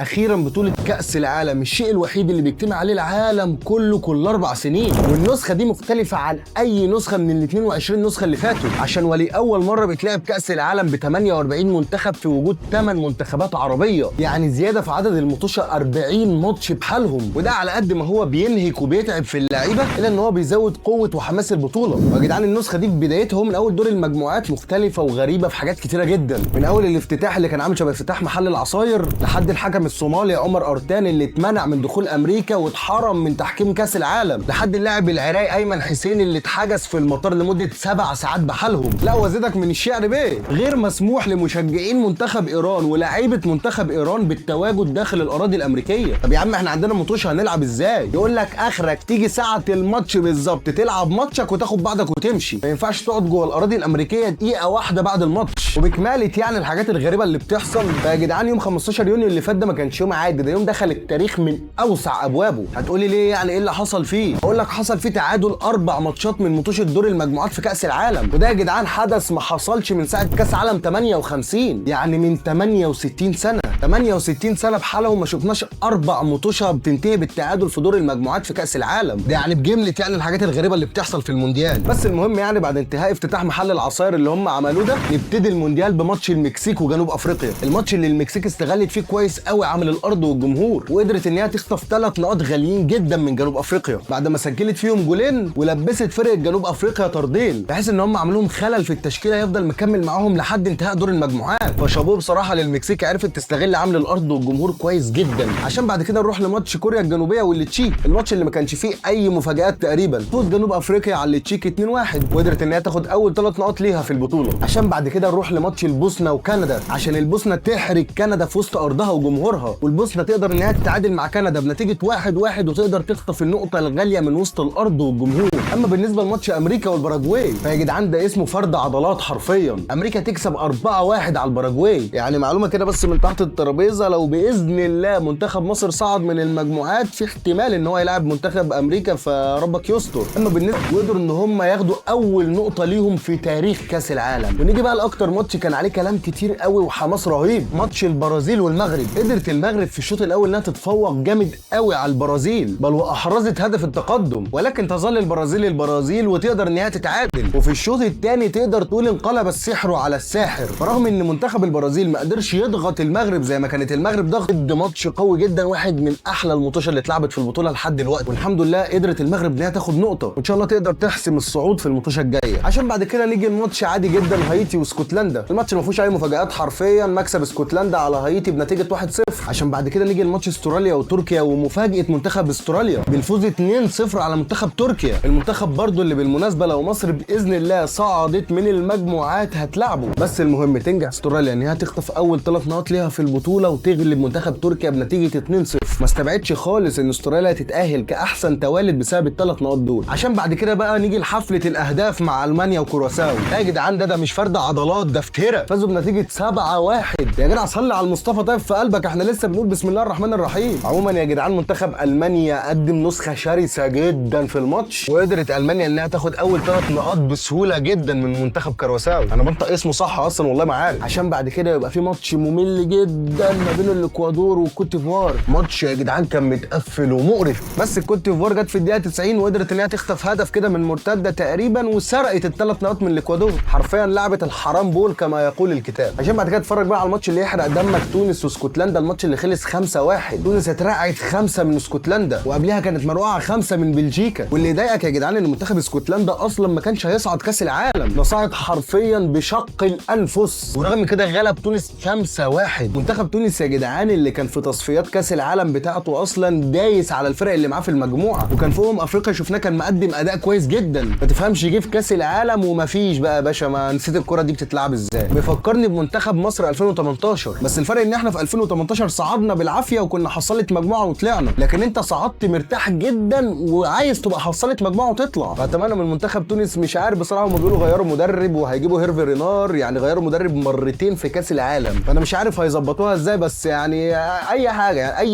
اخيرا بطولة كأس العالم، الشيء الوحيد اللي بيجتمع عليه العالم كله كل 4 سنين، والنسخة دي مختلفة عن اي نسخة من ال 22 نسخة اللي فاتوا، عشان ولأول مرة بيتلعب كأس العالم ب 48 منتخب في وجود 8 منتخبات عربية، يعني زيادة في عدد المطوشة 40 ماتش بحالهم، وده على قد ما هو بينهك وبيتعب في اللعيبة الا ان هو بيزود قوة وحماس البطولة. ويا جدعان النسخة دي في بدايتها من اول دور المجموعات مختلفة وغريبة في حاجات كتيرة جدا، من اول الافتتاح اللي كان عامل شبه افتتاح محل العصاير لحد الحكم الصومالي عمر أرتان اللي اتمنع من دخول امريكا واتحرم من تحكيم كاس العالم، لحد اللاعب العراقي ايمن حسين اللي اتحجز في المطار لمده 7 ساعات بحالهم. لا وزيدك من الشعر بيه، غير مسموح لمشجعين منتخب ايران ولاعيبه منتخب ايران بالتواجد داخل الاراضي الامريكيه. طب يا عم احنا عندنا مطوشه هنلعب ازاي؟ يقول لك اخرك تيجي ساعه الماتش بالظبط تلعب ماتشك وتاخد بعضك وتمشي، ما ينفعش تقعد جوه الاراضي الامريكيه دقيقه واحده بعد الماتش. وبكماله يعني الحاجات الغريبه اللي بتحصل، فيا جدعان يوم 15 يونيو اللي فات ده ما كانش يوم عادي، ده يوم دخل التاريخ من اوسع ابوابه. هتقولي ليه يعني ايه اللي حصل فيه؟ اقول لك حصل فيه تعادل 4 ماتشات من مطوشه دور المجموعات في كاس العالم، وده يا جدعان حدث ما حصلش من ساعه كاس عالم 58، يعني من 68 سنه 68 سنه بحالهم ما شفناش 4 مطوشه بتنتهي بالتعادل في دور المجموعات في كاس العالم. ده يعني بجمله يعني الحاجات الغريبه اللي بتحصل في المونديال. بس المهم يعني بعد انتهاء افتتاح محل العصاير اللي هم عملوه ده، نبتدي المونديال بماتش المكسيك وجنوب افريقيا، الماتش اللي المكسيك استغلت فيه كويس قوي عامل الارض والجمهور، وقدرت ان هي تخطف 3 نقاط غاليين جدا من جنوب افريقيا بعد ما سجلت فيهم جولين ولبست فرقه جنوب افريقيا طردين، بحيث ان هم عملوهم خلل في التشكيله يفضل مكمل معاهم لحد انتهاء دور المجموعات. فشابوه بصراحه للمكسيك، عرفت تستغل عمل الارض والجمهور كويس جدا. عشان بعد كده نروح لماتش كوريا الجنوبيه والتشيك، الماتش اللي ما كانش فيه اي مفاجآت تقريبا، فوز جنوب افريقيا على التشيك 2-1 وقدرت ان هي تاخد اول 3 نقاط ليها في البطوله. عشان بعد كده نروح لماتش البوسنه وكندا، عشان البوسنه تحرج كندا في وسط ارضها وجمهورها، والبوسنه تقدر ان هي تتعادل مع كندا بنتيجه 1-1 وتقدر تخطف النقطه الغاليه من وسط الارض والجمهور. اما بالنسبه لماتش امريكا والباراجواي فيا جدعان ده اسمه فرد عضلات حرفيا، امريكا تكسب 4-1 على الباراجواي. يعني معلومه كده بس من تحت الترابيزه، لو باذن الله منتخب مصر صعد من المجموعات في احتمال ان هو يلعب منتخب امريكا، فربك يستر. اما بالنسبه قدروا ان هم ياخدوا اول نقطه ليهم في تاريخ كاس العالم. ونيجي بقى لاكتر ماتش كان عليه كلام كتير قوي وحماس رهيب، ماتش البرازيل والمغرب. قدرت المغرب في الشوط الاول انها تتفوق جامد قوي على البرازيل، بل واحرزت هدف التقدم، ولكن تظل البرازيل وتقدر ان هي تتعادل، وفي الشوط الثاني تقدر تقول انقلب السحر على الساحر. فرغم ان منتخب البرازيل ما قدرش يضغط المغرب زي ما كانت المغرب ضغط، ماتش قوي جدا، واحد من احلى الماتشات اللي اتلعبت في البطوله لحد دلوقتي، والحمد لله قدرت المغرب ان هي تاخد نقطه، وان شاء الله تقدر تحسم الصعود في الماتشه الجايه. عشان بعد كده نيجي الماتش عادي جدا، هايتي واسكتلندا، الماتش ما فيهوش اي مفاجآت حرفيا، مكسب اسكتلندا على هايتي بنتيجه 1-0. عشان بعد كده نيجي الماتش استراليا وتركيا، ومفاجاه منتخب استراليا بالفوز 2-0 على منتخب تركيا، المنتخب برضو اللي بالمناسبه لو مصر باذن الله صعدت من المجموعات هتلعبه. بس المهم تنجح استراليا ان هي تخطف اول 3 نقاط ليها في البطوله وتغلب منتخب تركيا بنتيجه 2-0. ما استبعدش خالص ان استراليا تتاهل كاحسن توالد بسبب ال3 نقاط دول. عشان بعد كده بقى نيجي لحفله الاهداف مع المانيا وكرواساو. يا جدعان ده مش فرد عضلات، ده فتره، فازوا بنتيجه 7-1. يا جدع صلي على المصطفى طيب في قلبك، احنا لسه بنقول بسم الله الرحمن الرحيم. عموما يا جدعان منتخب المانيا قدم نسخه شرسه جدا في الماتش، وقدرت المانيا انها تاخد اول 3 نقاط بسهوله جدا من منتخب كرواساو، انا بنطق اسمه صح اصلا والله ما عارف. عشان بعد كده يبقى في ماتش ممل جدا ما بين الاكوادور والكوت ديفوار، ماتش يا جدعان كان متقفل ومقرف، بس الكوت ديفوار جت في الدقيقه 90 وقدرت ان هي تخطف هدف كده من مرتده تقريبا وسرقت ال3 نقاط من الاكوادور، حرفيا لعبه الحرام بول كما يقول الكتاب. عشان بعد كده اتفرج بقى على الماتش اللي يحرق دمك، تونس واسكتلندا، الماتش اللي خلص 5-1، تونس اترقعت 5 من اسكتلندا، وقبلها كانت مرقعه 5 من بلجيكا. واللي يضايقك يا جدعان ان منتخب اسكتلندا اصلا ما كانش هيصعد كاس العالم، ده صعد حرفيا بشق الانفس، ورغم كده غلب تونس 5-1. منتخب تونس يا جدعان اللي كان في تصفيات كاس العالم بتاعته اصلا دايس على الفرق اللي معاه في المجموعه، وكان في افريقيا شفناه كان مقدم اداء كويس جدا، ما تفهمش جه في كاس العالم ومفيش بقى يا باشا، ما نسيت الكره دي بتتلعب ازاي. بيفكرني بمنتخب مصر 2018، بس الفرق ان احنا في 2018 صعدنا بالعافيه وكنا حصلت مجموعه وطلعنا، لكن انت صعدت مرتاح جدا وعايز تبقى حصلت مجموعه وتطلع. فاتمنى من منتخب تونس، مش عارف بصراحه، هم بيقولوا غيروا مدرب وهيجيبوا هيرفي رينار، يعني غيروا مدرب مرتين في كاس العالم، فانا مش عارف هيظبطوها ازاي، بس يعني اي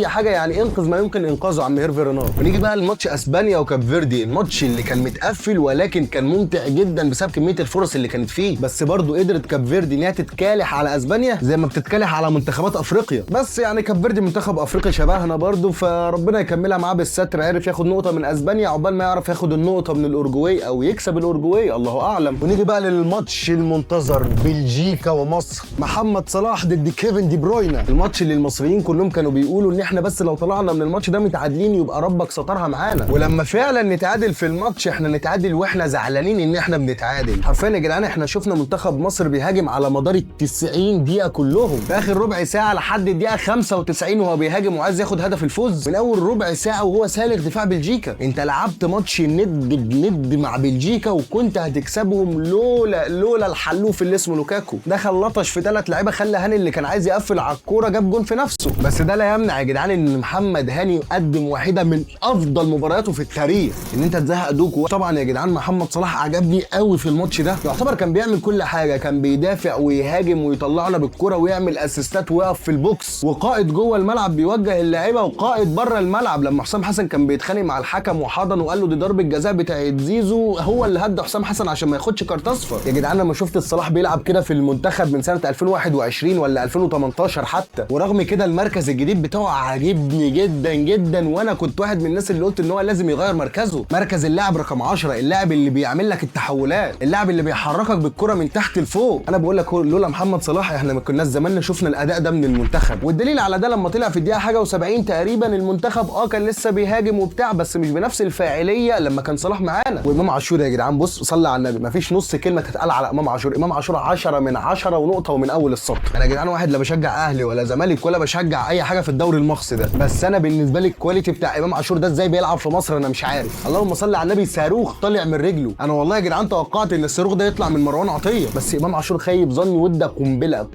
حاجه يعني انقذ ما يمكن انقاذه عم هيرفي رينار. ونيجي بقى لماتش اسبانيا وكاب فيردي، الماتش اللي كان متقفل ولكن كان ممتع جدا بسبب كميه الفرص اللي كانت فيه، بس برضو قدرت كاب فيردي انها تتكالح على اسبانيا زي ما بتتكالح على منتخبات افريقيا. بس يعني كاب فيردي منتخب افريقي شبهنا برضو، فربنا يكملها معاه بالستر. عرف ياخد نقطه من اسبانيا عقبال ما يعرف ياخد النقطه من الاورجواي او يكسب الاورجواي، الله اعلم. ونيجي بقى للماتش المنتظر، بلجيكا ومصر، محمد صلاح ضد كيفن دي بروينا، الماتش اللي المصريين كلهم كانوا بيقولوا ان احنا بس لو طلعنا من الماتش ده متعادلين يبقى ربك سترها معانا، ولما فعلا نتعادل في الماتش احنا نتعادل واحنا زعلانين ان احنا بنتعادل. حرفيا يا جدعان احنا شفنا منتخب مصر بيهاجم على مدار ال90 دقيقه كلهم، في اخر ربع ساعه لحد الدقيقه 95 وهو بيهاجم وعايز ياخد هدف الفوز، من اول ربع ساعه وهو سالك دفاع بلجيكا. انت لعبت ماتش ند بند مع بلجيكا وكنت هتكسبهم لولا الحلوف اللي اسمه لوكاكو، دخل لطش في 3 لعيبه، خلى هاني اللي كان عايز يقفل على الكوره جاب جون في نفسه. بس ده لا يمنع يا جدعان ان محمد هاني يقدم واحده من افضل مبارياته في التاريخ، ان انت تزهق دوك. طبعا يا جدعان محمد صلاح عجبني قوي في الماتش ده، يعتبر كان بيعمل كل حاجه، كان بيدافع ويهاجم ويطلعنا بالكوره ويعمل اسيستات ويقف في البوكس، وقائد جوه الملعب بيوجه اللعيبه، وقائد بره الملعب لما حسام حسن كان بيتخانق مع الحكم وحضن وقال له دي ضربه جزاء بتاعت زيزو، هو اللي هدى حسام حسن عشان ما ياخدش كارت اصفر. يا جدعان لما شفت صلاح بيلعب كده في المنتخب من سنه 2021 ولا 2018 حتى، ورغم كده المركز الجديد بتاعه عاجبني جدا جدا، وانا كنت واحد من الناس اللي قلت ان هو لازم يغير مركزه، مركز اللاعب رقم 10، اللاعب اللي بيعمل لك التحولات، اللاعب اللي بيحركك بالكره من تحت لفوق. انا بقول لك لولا محمد صلاح احنا ما كناش زماننا شفنا الاداء ده من المنتخب، والدليل على ده لما طلع في الدقيقه حاجه و70 تقريبا المنتخب كان لسه بيهاجم وبتاع، بس مش بنفس الفاعليه لما كان صلاح معانا. وامام عاشور يا جدعان بص صلي على النبي، مفيش نص كلمه تتقال على امام عاشور، امام عاشور 10 من 10 ونقطه ومن اول السطر. انا يا جدعان واحد لا بشجع اهلي ولا زمالك ولا بشجع اي حاجه في الدوري المصري ده، بس انا بالنسبه لي الكواليتي بتاع امام عاشور ده ازاي بيلعب في مصر انا مش عارف. اللهم صل على النبي، صاروخ طالع من رجله. انا والله يا جدعان توقعت ان الصاروخ ده يطلع من مروان عطيه، بس امام عاشور خيب ظني وده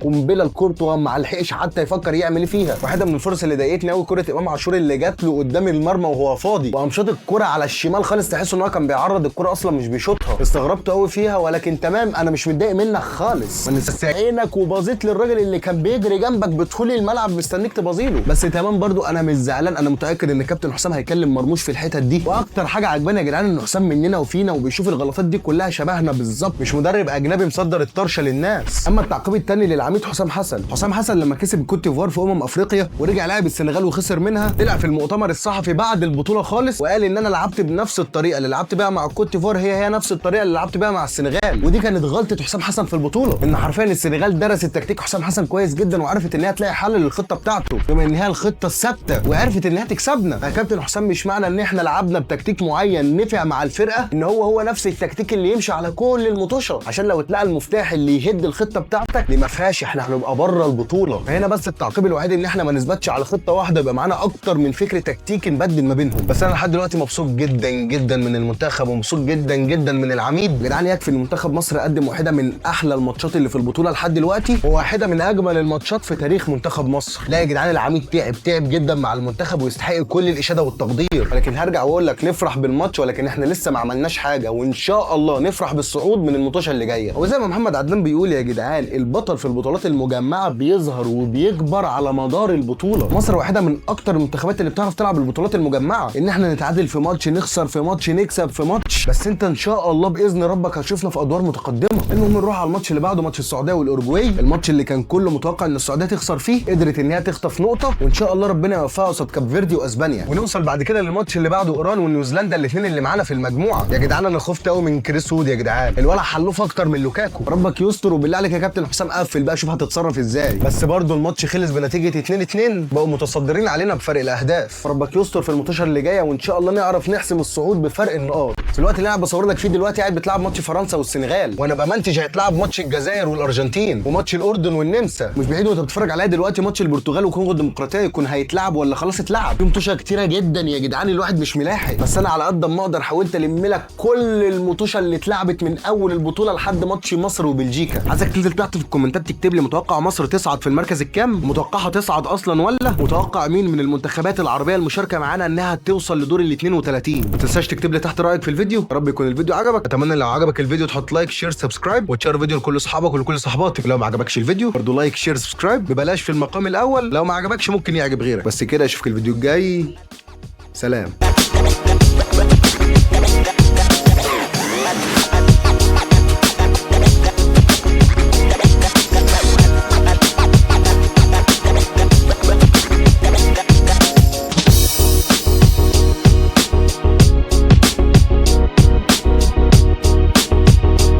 قنبله الكورتوا ما لحقش حتى يفكر يعمل ايه فيها. واحده من الفرص اللي ضايقتني قوي كره امام عاشور اللي جات له قدام المرمى وهو فاضي، وقام شاط الكره على الشمال خالص، تحس ان هو كان بيعرض الكره اصلا مش بيشوطها. استغربت قوي فيها، ولكن تمام انا مش متضايق منك خالص، ما عينك وباظيت للراجل اللي كان بيجري جنبك بدخول الملعب مستنيك تبازيله. بس تمام برضو انا مش زعلان، انا متاكد ان كابتن حسام هيكلم مرموش في الحتت دي. واكتر حاجه عجباني يا جدعان ان حسام مننا وفينا وبيشوف الغلطات دي كلها شبهنا بالظبط، مش مدرب اجنبي مصدر الطرشه للناس. اما التعقيب الثاني للعميد حسام حسن لما كسب كوت ديفوار في افريقيا ورجع لعب السنغال وخسر منها، طلع في المؤتمر الصحفي بعد البطوله خالص وقال ان انا لعبت بنفس الطريقه اللي لعبت بيها مع كوت ديفوار، هي نفس الطريقه اللي لعبت بيها مع السنغال. ودي كانت غلطه حسام حسن في البطوله، ان حرفيا السنغال درست تكتيك حسام حسن كويس جدا وعرفت ان هي تلاقي حل للخطه بتاعته بما ان هي الخطه الثابته، وعرفت ان هي تكسبنا. يا كابتن حسام مش معنى ان احنا لعبنا بتكتيك معين نفع مع الفرقه ان هو نفس التكتيك اللي يمشي على كل المطوشه، عشان لو اتلقى المفتاح اللي يهد الخطه بتاعتك دي ما فيهاش احنا هنبقى بره البطوله. فهنا بس التعقيب الوحيد ان احنا ما نثبتش على خطه واحده، يبقى معانا اكتر من فكر تكتيكي نبدل ما بينهم. بس انا لحد دلوقتي مبسوط جدا جدا من المنتخب ومبسوط جدا جدا من العميد. يا جدعان يكفي ان منتخب مصر قدم واحده من احلى الماتشات اللي في البطوله لحد دلوقتي، وواحده من اجمل الماتشات في تاريخ منتخب مصر. لا يا جدعان العميد تعب جدا مع المنتخب ويستحق كل الاشاده والتقدير. ولكن هرجع واقول لك نفرح بالماتش، ولكن احنا لسه ما عملناش حاجه، وان شاء الله نفرح بالصعود من المطوشه اللي جايه. وزي ما محمد عدنان بيقول يا جدعان البطل في البطولات المجمعه بيظهر وبيكبر على مدار البطوله. مصر واحده من اكتر المنتخبات اللي بتعرف تلعب البطولات المجمعه، ان احنا نتعادل في ماتش، نخسر في ماتش، نكسب في ماتش، بس انت ان شاء الله باذن ربك هتشوفنا في ادوار متقدمه. المهم نروح على الماتش اللي بعده، ماتش السعوديه والاورجواي، الماتش اللي كان كله متوقع ان السعوديه تخسر فيه، قدرت ان هي تخطف نقطه، وان شاء الله ربنا يوفقها قصاد كاب فيردي واسبانيا. ونوصل بعد كده للماتش اللي بعده ايران ونيوزيلندا، الاثنين اللي معانا في المجموعه. يا جدعان انا خفت قوي من كريس وود، يا جدعان الولع حلوف اكتر من لوكاكو، ربك يستر وبالله عليك يا كابتن حسام قفل بقى شوف هتتصرف ازاي. بس برضه الماتش خلص بنتيجه 2-2، بقوا متصدرين علينا بفرق الاهداف، ربك يستر في الماتشات اللي جايه وان شاء الله نعرف نحسم الصعود بفرق النقاط. في الوقت اللي انا بصور لك فيه دلوقتي قاعد بتلعب ماتش فرنسا والسنغال، وانا بمنتج هيتلعب ماتش الجزائر والارجنتين وماتش الاردن والنمسا، مش بعيد وانت بتتفرج عليا دلوقتي ماتش البرتغال وكونغو الديمقراطيه يكون هيتلعب ولا خلاص اتلعب. في ماتشات كتيره جدا يا جدعان الواحد مش ملاحق، بس انا على قد ما اقدر حاولت الم لك كل الماتشات اللي اتلعبت من اول البطوله لحد ماتش مصر وبلجيكا. عايزك تنزل تحت في الكومنتات تكتب لي متوقع مصر تصعد في المركز الكام، متوقعها تصعد اصلا ولا متوقع مين من المنتخبات العربيه المشاركه معانا انها توصل لدور ال 32. ما تنساش تكتب لي لي تحت رايك في الفيديو، يا رب يكون الفيديو عجبك. اتمنى لو عجبك الفيديو تحط لايك شير سبسكرايب وتشير الفيديو لكل اصحابك ولكل صحباتك. لو ما عجبكش الفيديو برضه لايك شير سبسكرايب ببلاش في المقام الاول، لو ما عجبكش ممكن يعجب غيرك. بس كده اشوفك الفيديو الجاي، سلام.